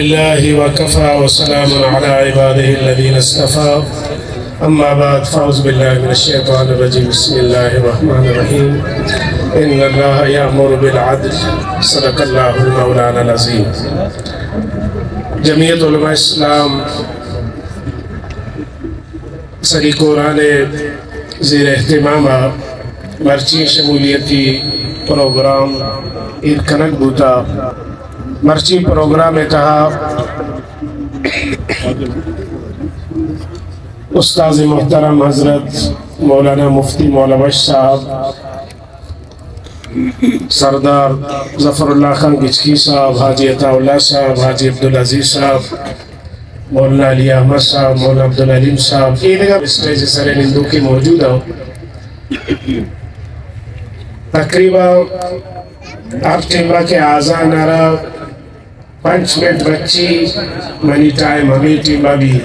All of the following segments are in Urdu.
الله وكفى وسلام على عباده الذين اصطفى أما بعد فأعوذ بالله من الشيطان الرجيم بسم الله الرحمن الرحيم إن الله يأمر بالعدل صدق الله المولانا العظيم جمعیت علماء اسلام سری قرآن زیر اہتمام مرچی شمولیتی پروگرام کنک بوتا مرچی پروگرام کہا استاذ محترم حضرت مولانا مفتی مولوی صاحب سردار ظفر اللہ خان گچکی صاحب حاجی عطا اللہ صاحب حاجی عبدالعزیز صاحب مولانا علی احمد صاحب مولانا عبدالعلیم صاحب یہ دیگر اسٹیج سرے نندو کی موجود ہو تقریبا آپ ٹیمبا کے آزان آرہ 5 منٹ بچی منی ٹائم ہمیں ٹیمبا بھی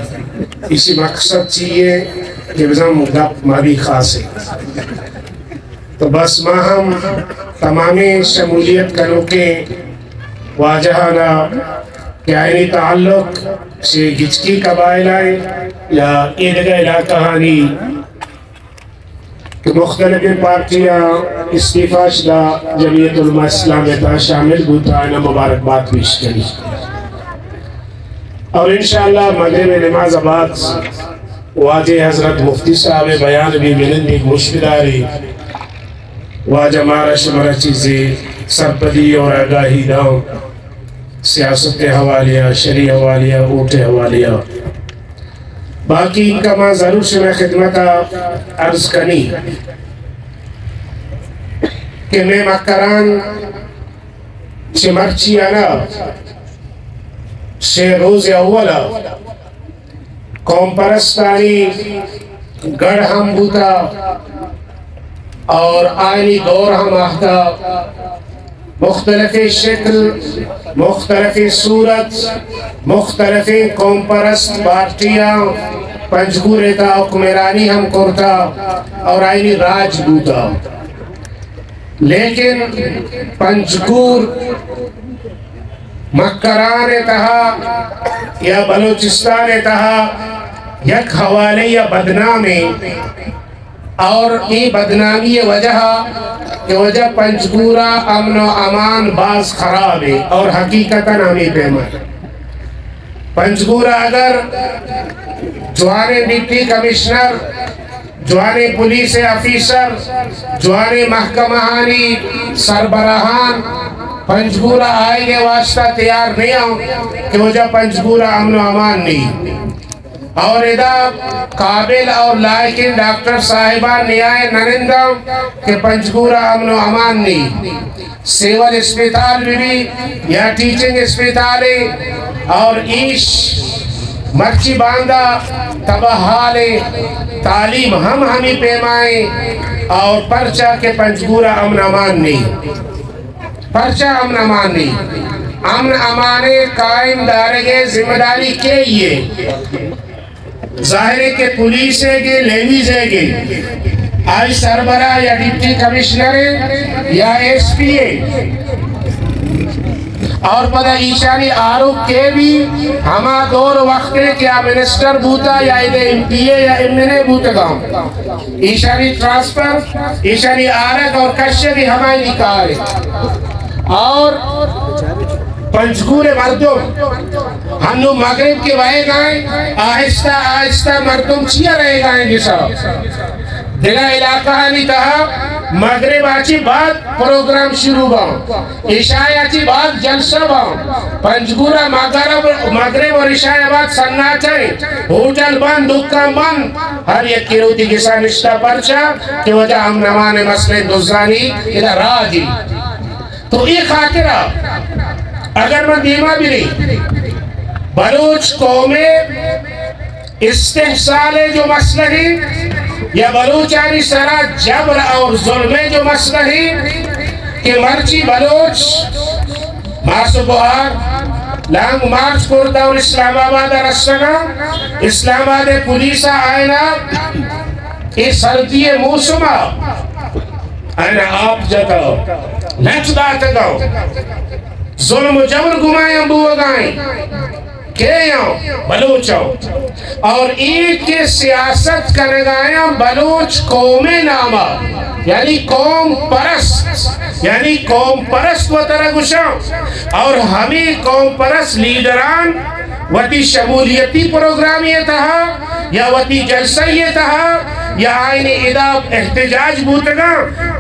اسی مقصد چاہیے کہ بزام گپ ما بھی خاص ہے تو بس ما ہم تمامی شمولیت کنو کے واجہانا کہ آئینی تعلق سے گچکی قبائل آئے یا ایدگا علاقہ ہانی کہ مختلف پارٹیاں استعفیٰ شدہ جمعیت علماء اسلام تا شامل بوتا ہے مبارک بات پیش کری اور انشاءاللہ مغرب نماز آباد واجہ حضرت مفتی صاحب بیان بھی ملن ایک مشکلاری واجہ مارا شمارا چیزیں سرپدی اور آگاہی داؤں سیاست حوالیہ شرعی حوالیہ اوٹ حوالیہ باقی ان کا ماں ضرور سے میں خدمت عرض کرنی کہ میں مکران سے مرچی آنا سے روز اولا قوم پرستانی گڑھ ہم بوتا اور آئینی دور ہم آہتا مختلف شکل مختلف صورت مختلف قوم پرست پارٹیاں پنجگورے تا حکمرانی ہم کرتا اور آئینی راج بوتا لیکن پنجگور مکران تہا یا بلوچستان تہا یک حوالے یا بدنامی اور یہ بدنامی وجہ کہ وجہ پنجگورا امن و امان باز خراب ہے اور حقیقتاً ہمیں پیمان پنجگورا اگر جوانے ڈپٹی کمشنر جوانے پولیس افیسر جوانے محکمہانی سربراہان پنجگورا آئے گے واسطہ تیار نہیں ہوں کہ وجہ پنجگورا امن و امان نہیں اور ادا قابل اور لائقین ڈاکٹر صاحبان نیائے نرندہ کہ پنجگورا امن و امان نہیں سیول اسپیتال بھی یا ٹیچنگ اسپیتال اور ایش مرچی باندھا تباہال تعلیم ہمیں پیمائیں اور پرچہ کے پنجگورا امن امان نہیں پرچہ امن امان نہیں امن امانے قائم دارے ذمہ داری کے یہ ظاہر ہے کہ پولیس ہے کہ لیویز ہے کہ آج سربراہ یا ڈپٹی کمشنر ہے یا ایس پی ہے اور پتہ ایشانی آروپ کے بھی ہما دور وقت ہے کہ منسٹر بوتا یا ایم پی اے یا ایم این اے بوتا گاؤں ایشانی ٹرانسفر ایشانی آرک اور کشے بھی ہمائی نکار ہے اور پنجگور مردم ہنو مغرب کے وائے گائیں آہستہ آہستہ مردم چیا رہے گائیں گے صاحب دیگا علاقہ نہیں تہا مغرب آچی بعد پروگرام شروع باؤں عشاء آچی بعد جلسہ باؤں پنجگورہ مغرب اور عشاء بعد سننا چاہیں ہوٹل بند دکان بند ہر یک کی روتی کے ساتھ نشتہ پرچا کہ وجہ ہم نمان مسئلے دوزانی ادھا راجی تو یہ خاطرہ اگر میں دیما بھی نہیں بلوچ قومیں استحصال جو مسئلہ ہے یا بلوچانی سرا جبر اور ظلم جو مسئلہ ہے کہ مرچی بلوچ مارس و بہار لانگ مارچ کرتا اور اسلام آباد رسنا اسلام آباد پولیسہ آئینا یہ سردی موسمہ آئینا آپ جاتا ہو لچ داتا ہو ظلم و جبر گمائیں بوگائیں بلوچوں اور عید کے سیاست کرگائیں بلوچ قوم نامہ یعنی قوم پرست و ترگشاں اور ہمیں قوم پرست لیڈران وتی شمولیتی پروگرامی تہا یا وتی جلسہ یہ تہا یا آئین اداب احتجاج بوتگا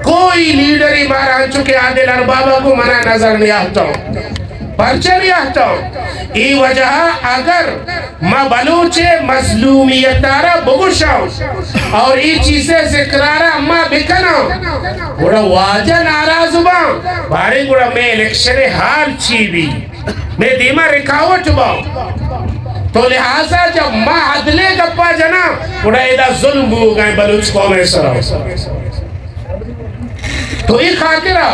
کوئی لیڈری ماران چکے عادل اربابہ کو منع نظر نہیں آتا ہوں پرچہ نہیں آتا ہوں ای وجہ اگر ما بلوچے مظلومیتارا بگوشاؤں اور ای چیزیں ذکرارا ما بکناؤں گوڑا واجہ ناراض باؤں بارے گوڑا میں الیکشن حال چی بھی میں دیمہ رکاوٹ باؤں تو لہذا جب ما عدلے گپا جنا گوڑا ایدہ ظلم ہو گئے بلوچ قوم ایسا تو ای خاطرہ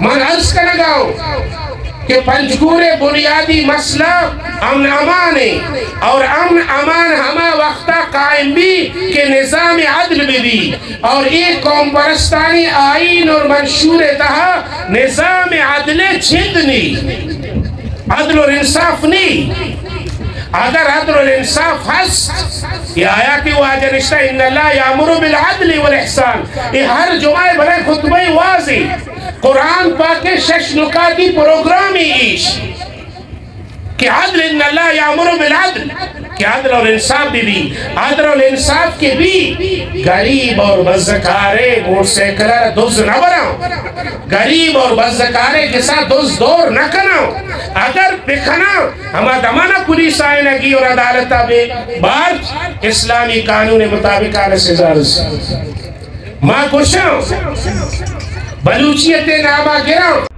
من عرض کرنگاؤں کہ پنجگور بنیادی مسئلہ امن امان ہے اور امن امان ہما وقتا قائم بھی کہ نظام عدل بھی اور ایک قوم پرستانی آئین اور منشور تہا نظام عدل چھند نہیں عدل اور انصاف نہیں اگر عدل اور انصاف ہست یہ آیاتی واجہ نشتہ ان اللہ یامر بالعدل والاحسان یہ ہر جمعہ بھلے خطبہ واضح قرآن پاک شش نکاتی پروگرامی ایش کہ عدل ان اللہ یامر بالعدل کہ عدل اور انصاف بھی عدل اور انصاف کے بھی غریب اور بزکارے موسیقلر دوز نہ بناؤ غریب اور بزکارے کے ساتھ دوز دور نہ کناؤ اگر بکھنا ہما دمانہ پولیس آئینہ کی اور عدالتہ بے بار اسلامی قانون مطابق آنے سے زارس ماں کشاؤں بلوچیت نامہ گراؤں